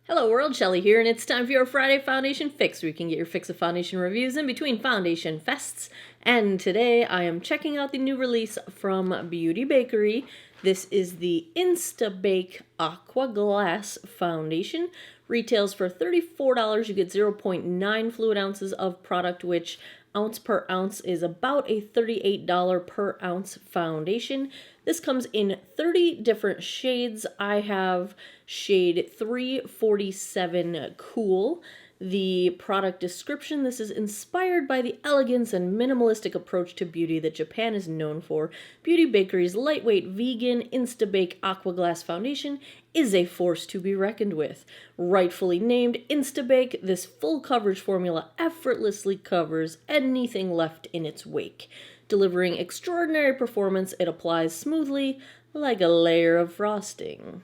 Hello world, Shelly here, and it's time for your Friday Foundation Fix, where you can get your fix of foundation reviews in between foundation fests. And today I am checking out the new release from Beauty Bakerie. This is the InstaBake Aqua Glass Foundation. Retails for $34. You get 0.9 fluid ounces of product, which ounce per ounce is about a $38 per ounce foundation. This comes in 30 different shades. I have shade 347 Cool. The product description: this is inspired by the elegance and minimalistic approach to beauty that Japan is known for. Beauty Bakerie's lightweight vegan InstaBake Aqua Glass Foundation is a force to be reckoned with. Rightfully named InstaBake, this full coverage formula effortlessly covers anything left in its wake. Delivering extraordinary performance, it applies smoothly like a layer of frosting.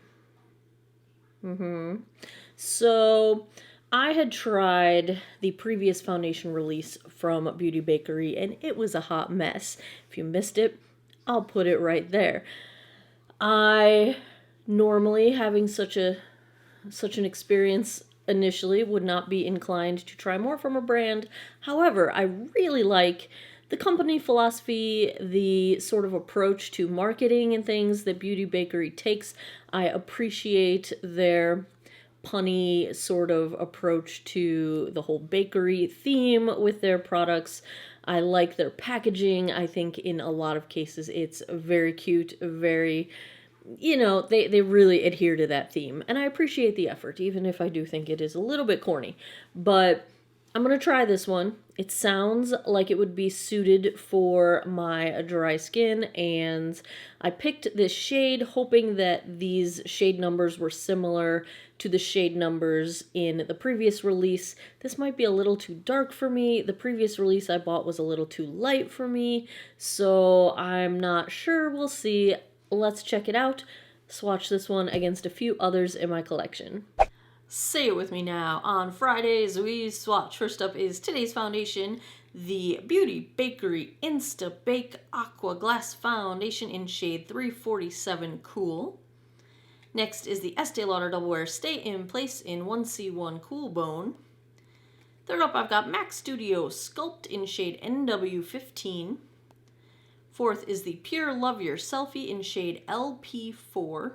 So I had tried the previous foundation release from Beauty Bakerie, and it was a hot mess. If you missed it, I'll put it right there. I normally, having such an experience initially, would not be inclined to try more from a brand. However, I really like the company philosophy, the sort of approach to marketing and things that Beauty Bakerie takes. I appreciate their punny sort of approach to the whole bakery theme with their products. I like their packaging. I think in a lot of cases it's very cute, very, they really adhere to that theme. And I appreciate the effort, even if I do think it is a little bit corny. But I'm going to try this one. It sounds like it would be suited for my dry skin, and I picked this shade hoping that these shade numbers were similar to the shade numbers in the previous release. This might be a little too dark for me. The previous release I bought was a little too light for me, so I'm not sure. We'll see. Let's check it out. Swatch this one against a few others in my collection. Say it with me now. On Fridays, we swatch. First up is today's foundation, the Beauty Bakerie InstaBake Aqua Glass Foundation in shade 347 Cool. Next is the Estee Lauder Double Wear Stay in Place in 1C1 Cool Bone. Third up, I've got MAC Studio Sculpt in shade NW15. Fourth is the Pure Love Your Selfie in shade LP4.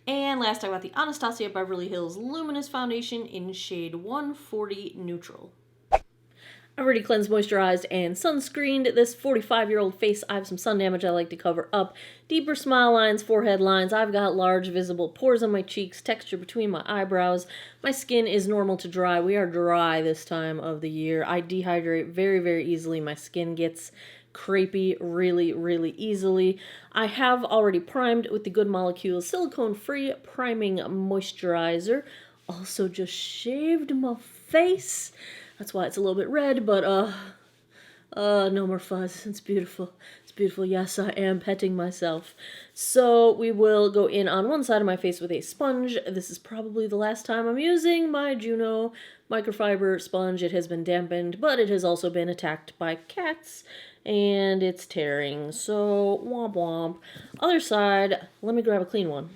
And last, I got the Anastasia Beverly Hills Luminous Foundation in shade 140 Neutral. I've already cleansed, moisturized, and sunscreened this 45-year-old face. I have some sun damage I like to cover up. Deeper smile lines, forehead lines. I've got large visible pores on my cheeks, texture between my eyebrows. My skin is normal to dry. We are dry this time of the year. I dehydrate very, very easily. My skin gets crepey really, really easily. I have already primed with the Good Molecules silicone-free priming moisturizer. Also just shaved my face. That's why it's a little bit red, but no more fuzz. It's beautiful. It's beautiful. Yes, I am petting myself. So we will go in on one side of my face with a sponge. This is probably the last time I'm using my Juno microfiber sponge. It has been dampened, but it has also been attacked by cats, and it's tearing, so womp womp. Other side, let me grab a clean one.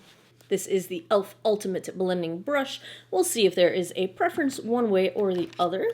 This is the e.l.f. Ultimate Blending Brush. We'll see if there is a preference one way or the other.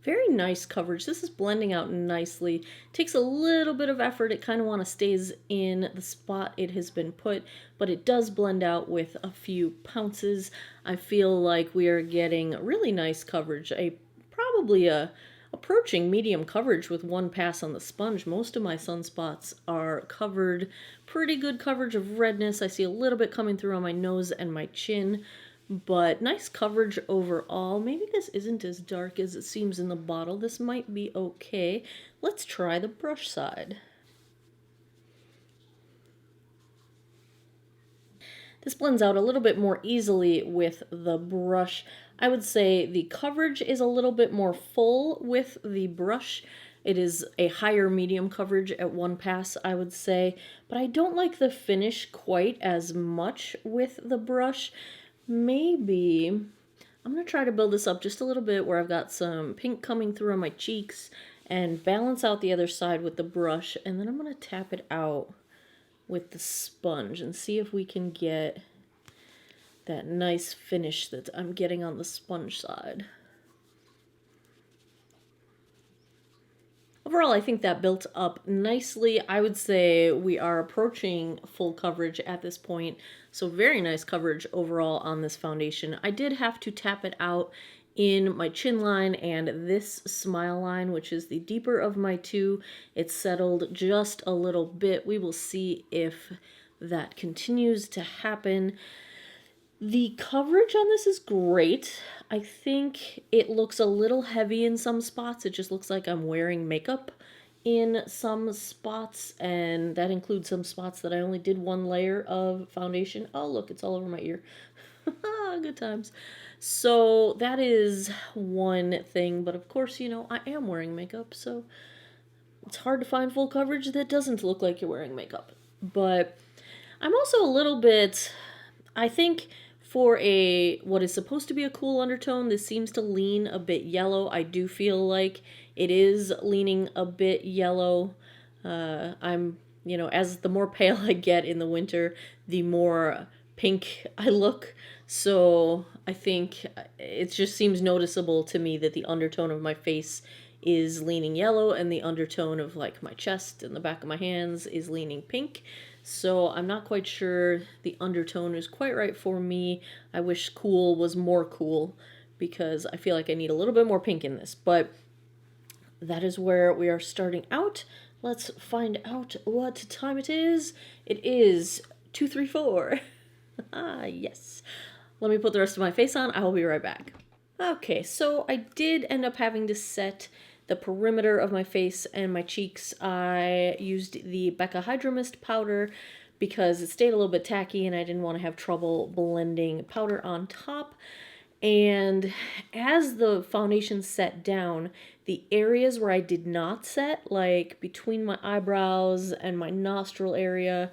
Very nice coverage. This is blending out nicely. Takes a little bit of effort. It kind of want to stays in the spot it has been put, but it does blend out with a few pounces. I feel like we are getting really nice coverage. Probably approaching medium coverage with one pass on the sponge. Most of my sunspots are covered. Pretty good coverage of redness. I see a little bit coming through on my nose and my chin, but nice coverage overall. Maybe this isn't as dark as it seems in the bottle. This might be okay. Let's try the brush side. This blends out a little bit more easily with the brush. I would say the coverage is a little bit more full with the brush. It is a higher medium coverage at one pass, I would say, but I don't like the finish quite as much with the brush. Maybe I'm going to try to build this up just a little bit where I've got some pink coming through on my cheeks and balance out the other side with the brush, and then I'm going to tap it out with the sponge and see if we can get that nice finish that I'm getting on the sponge side. Overall, I think that built up nicely. I would say we are approaching full coverage at this point, so very nice coverage overall on this foundation. I did have to tap it out in my chin line and this smile line, which is the deeper of my two. It settled just a little bit. We will see if that continues to happen. The coverage on this is great. I think it looks a little heavy in some spots. It just looks like I'm wearing makeup in some spots, and that includes some spots that I only did one layer of foundation. Oh, look, it's all over my ear. Good times. So that is one thing, but of course, you know, I am wearing makeup, so it's hard to find full coverage that doesn't look like you're wearing makeup. But I'm also a little bit, I think, for what is supposed to be a cool undertone, this seems to lean a bit yellow. I do feel like it is leaning a bit yellow. You know, as the more pale I get in the winter, the more pink I look. So I think it just seems noticeable to me that the undertone of my face is leaning yellow and the undertone of like my chest and the back of my hands is leaning pink. So I'm not quite sure the undertone is quite right for me. I wish cool was more cool because I feel like I need a little bit more pink in this. But that is where we are starting out. Let's find out what time it is. It is 2:34. Ah, yes. Let me put the rest of my face on. I will be right back. Okay, so I did end up having to set the perimeter of my face and my cheeks. I used the Becca Hydro Mist powder because it stayed a little bit tacky and I didn't want to have trouble blending powder on top. And as the foundation set down, the areas where I did not set, like between my eyebrows and my nostril area,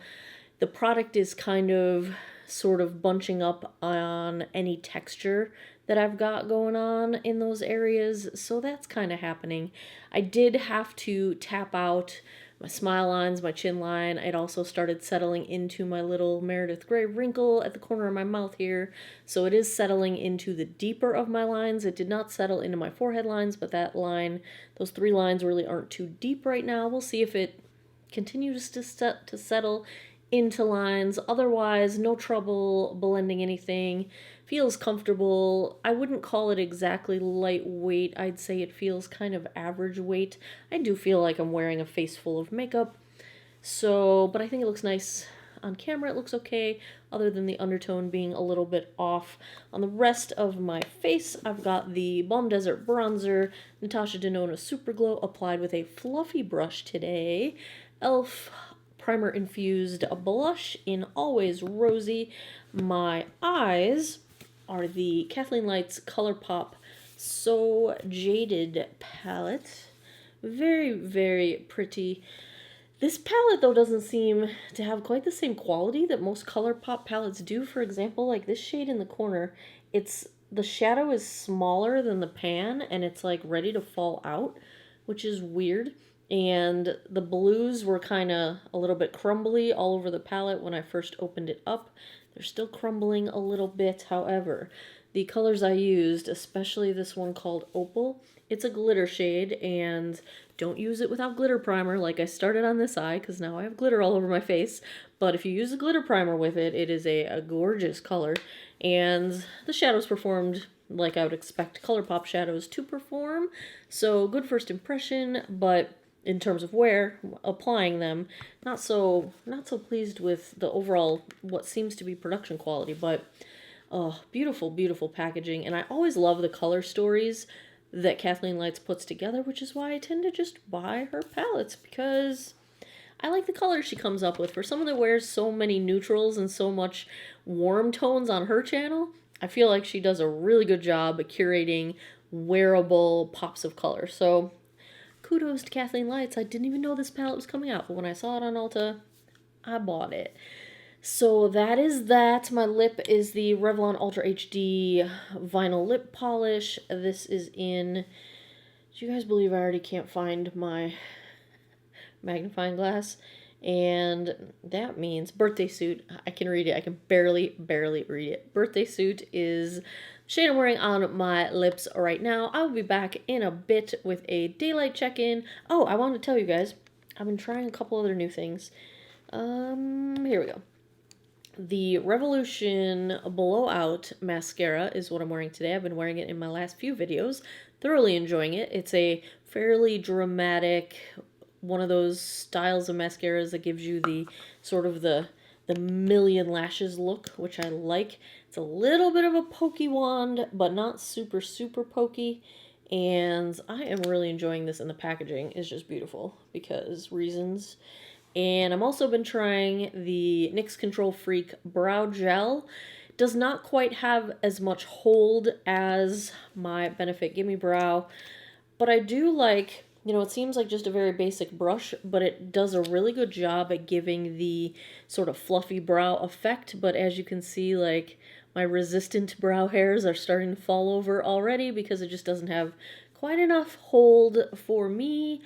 the product is kind of sort of bunching up on any texture that I've got going on in those areas, so that's kind of happening. I did have to tap out my smile lines, my chin line. It also started settling into my little Meredith Grey wrinkle at the corner of my mouth here, so it is settling into the deeper of my lines. It did not settle into my forehead lines, but that line, those three lines really aren't too deep right now. We'll see if it continues to settle into lines. Otherwise, no trouble blending anything. Feels comfortable. I wouldn't call it exactly lightweight. I'd say it feels kind of average weight. I do feel like I'm wearing a face full of makeup. So, but I think it looks nice on camera. It looks okay, other than the undertone being a little bit off. On the rest of my face, I've got the Balm Desert Bronzer, Natasha Denona Super Glow, applied with a fluffy brush today. e.l.f. Primer Infused Blush in Always Rosy. My eyes are the Kathleen Lights ColourPop So Jaded palette. Very, very pretty. This palette, though, doesn't seem to have quite the same quality that most ColourPop palettes do. For example, like this shade in the corner, the shadow is smaller than the pan, and it's like ready to fall out, which is weird. And the blues were kind of a little bit crumbly all over the palette when I first opened it up. They're still crumbling a little bit, however. The colors I used, especially this one called Opal, it's a glitter shade, and don't use it without glitter primer like I started on this eye, because now I have glitter all over my face. But if you use a glitter primer with it, it is a gorgeous color, and the shadows performed like I would expect ColourPop shadows to perform. So good first impression, but in terms of applying them, not so pleased with the overall what seems to be production quality. But oh, beautiful, beautiful packaging. And I always love the color stories that Kathleen Lights puts together, which is why I tend to just buy her palettes, because I like the colors she comes up with. For someone that wears so many neutrals and so much warm tones on her channel, I feel like she does a really good job at curating wearable pops of color. So kudos to Kathleen Lights. I didn't even know this palette was coming out, but when I saw it on Ulta, I bought it. So that is that. My lip is the Revlon Ultra HD Vinyl Lip Polish. This is in... Do you guys believe I already can't find my magnifying glass? And that means birthday suit. I can read it. I can barely read it. Birthday suit is the shade I'm wearing on my lips right now. I will be back in a bit with a daylight check-in. Oh, I wanted to tell you guys, I've been trying a couple other new things. Here we go. The Revolution Blowout Mascara is what I'm wearing today. I've been wearing it in my last few videos. Thoroughly enjoying it. It's a fairly dramatic, one of those styles of mascaras that gives you the sort of the million lashes look, which I like. It's a little bit of a pokey wand, but not super pokey. And I am really enjoying this, and the packaging is just beautiful because reasons. And I've also been trying the NYX Control Freak Brow Gel. Does not quite have as much hold as my Benefit Gimme Brow, but I do like, you know, it seems like just a very basic brush, but it does a really good job at giving the sort of fluffy brow effect. But as you can see, like, my resistant brow hairs are starting to fall over already because it just doesn't have quite enough hold for me.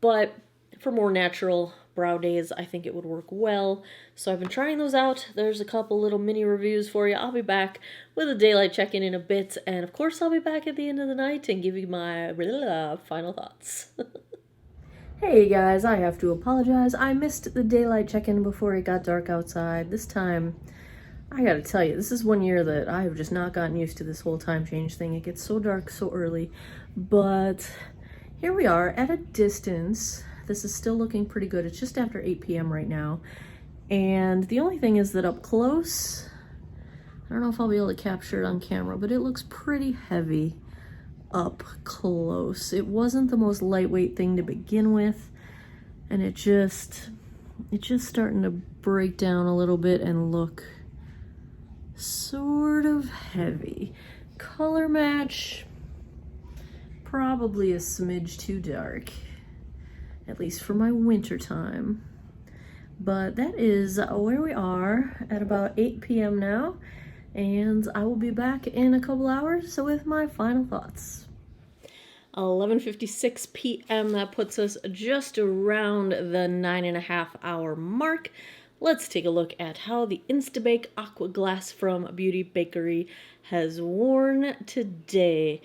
But for more natural brow days, I think it would work well. So I've been trying those out. There's a couple little mini reviews for you. I'll be back with a daylight check-in in a bit. And of course, I'll be back at the end of the night and give you my final thoughts. Hey guys, I have to apologize. I missed the daylight check-in before it got dark outside. This time, I gotta tell you, this is one year that I have just not gotten used to this whole time change thing. It gets so dark so early. But here we are at a distance. This is still looking pretty good. It's just after 8 p.m. right now. And the only thing is that up close, I don't know if I'll be able to capture it on camera, but it looks pretty heavy up close. It wasn't the most lightweight thing to begin with, and it's just starting to break down a little bit and look sort of heavy. Color match, probably a smidge too dark, at least for my winter time. But that is where we are at about 8 p.m. now, and I will be back in a couple hours with my final thoughts. 11:56 p.m. That puts us just around the 9.5 hour mark. Let's take a look at how the Instabake Aqua Glass from Beauty Bakerie has worn today.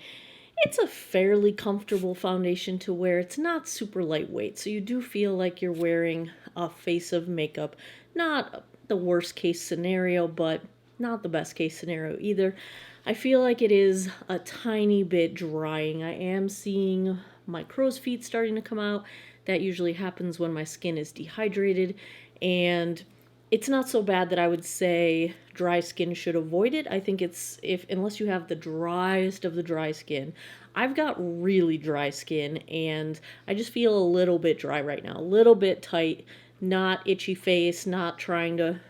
It's a fairly comfortable foundation to wear. It's not super lightweight, so you do feel like you're wearing a face of makeup. Not the worst case scenario, but not the best case scenario either. I feel like it is a tiny bit drying. I am seeing my crow's feet starting to come out. That usually happens when my skin is dehydrated, and it's not so bad that I would say dry skin should avoid it. I think it's, unless you have the driest of the dry skin. I've got really dry skin, and I just feel a little bit dry right now. A little bit tight, not itchy face, not trying to,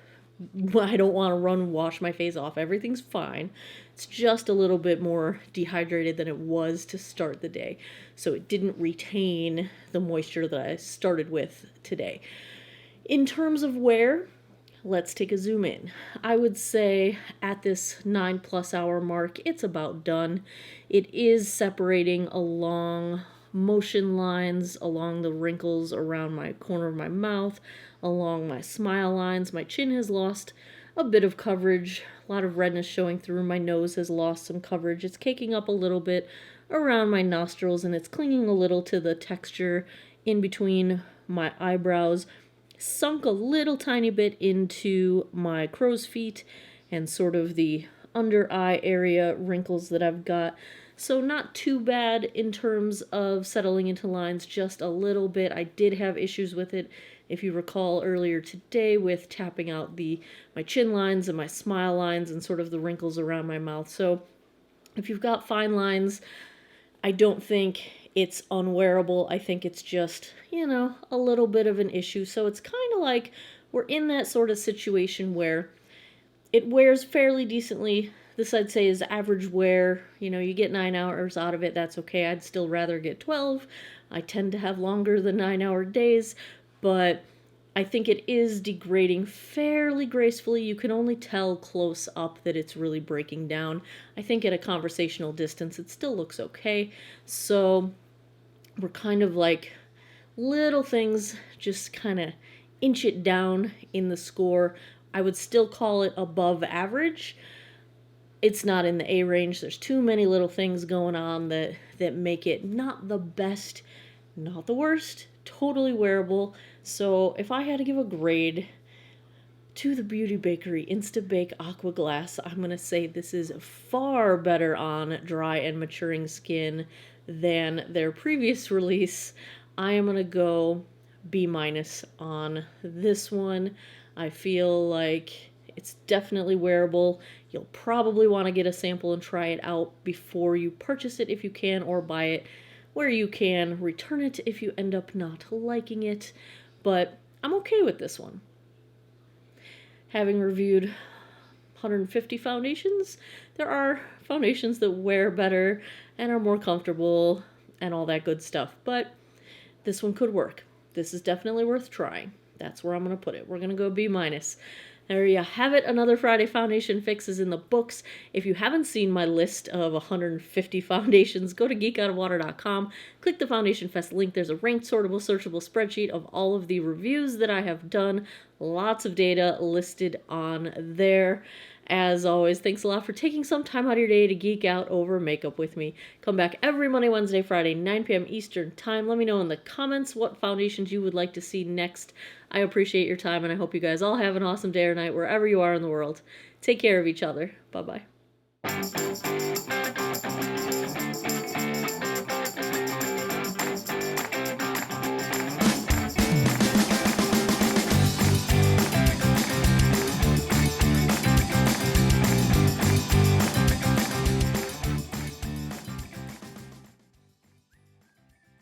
I don't want to run and wash my face off. Everything's fine. It's just a little bit more dehydrated than it was to start the day. So it didn't retain the moisture that I started with today. In terms of wear, let's take a zoom in. I would say at this 9+ hour mark, it's about done. It is separating along motion lines, along the wrinkles around my corner of my mouth, along my smile lines. My chin has lost a bit of coverage. A lot of redness showing through. My nose has lost some coverage. It's caking up a little bit around my nostrils, and it's clinging a little to the texture in between my eyebrows. Sunk a little tiny bit into my crow's feet and sort of the under eye area wrinkles that I've got. So not too bad in terms of settling into lines, just a little bit. I did have issues with it, if you recall earlier today, with tapping out my chin lines and my smile lines and sort of the wrinkles around my mouth. So if you've got fine lines, I don't think it's unwearable. I think it's just, a little bit of an issue. So it's kind of like we're in that sort of situation where it wears fairly decently. This, I'd say, is average wear. You get 9 hours out of it. That's okay. I'd still rather get 12. I tend to have longer than 9-hour days, but I think it is degrading fairly gracefully. You can only tell close up that it's really breaking down. I think at a conversational distance it still looks okay. So we're kind of like little things just kind of inch it down in the score. I would still call it above average. It's not in the A range. There's too many little things going on that make it not the best, not the worst, totally wearable. So if I had to give a grade to the Beauty Bakerie InstaBake Aqua Glass, I'm going to say this is far better on dry and maturing skin than their previous release. I am going to go B- on this one. I feel like it's definitely wearable. You'll probably want to get a sample and try it out before you purchase it if you can, or buy it where you can. Return it if you end up not liking it. But I'm okay with this one. Having reviewed 150 foundations, there are foundations that wear better and are more comfortable and all that good stuff. But this one could work. This is definitely worth trying. That's where I'm going to put it. We're going to go B-. There you have it. Another Friday foundation fix is in the books. If you haven't seen my list of 150 foundations, go to geekoutofwater.com. Click the Foundation Fest link. There's a ranked, sortable, searchable spreadsheet of all of the reviews that I have done. Lots of data listed on there. As always, thanks a lot for taking some time out of your day to geek out over makeup with me. Come back every Monday, Wednesday, Friday, 9 p.m. Eastern Time. Let me know in the comments what foundations you would like to see next. I appreciate your time, and I hope you guys all have an awesome day or night wherever you are in the world. Take care of each other. Bye-bye.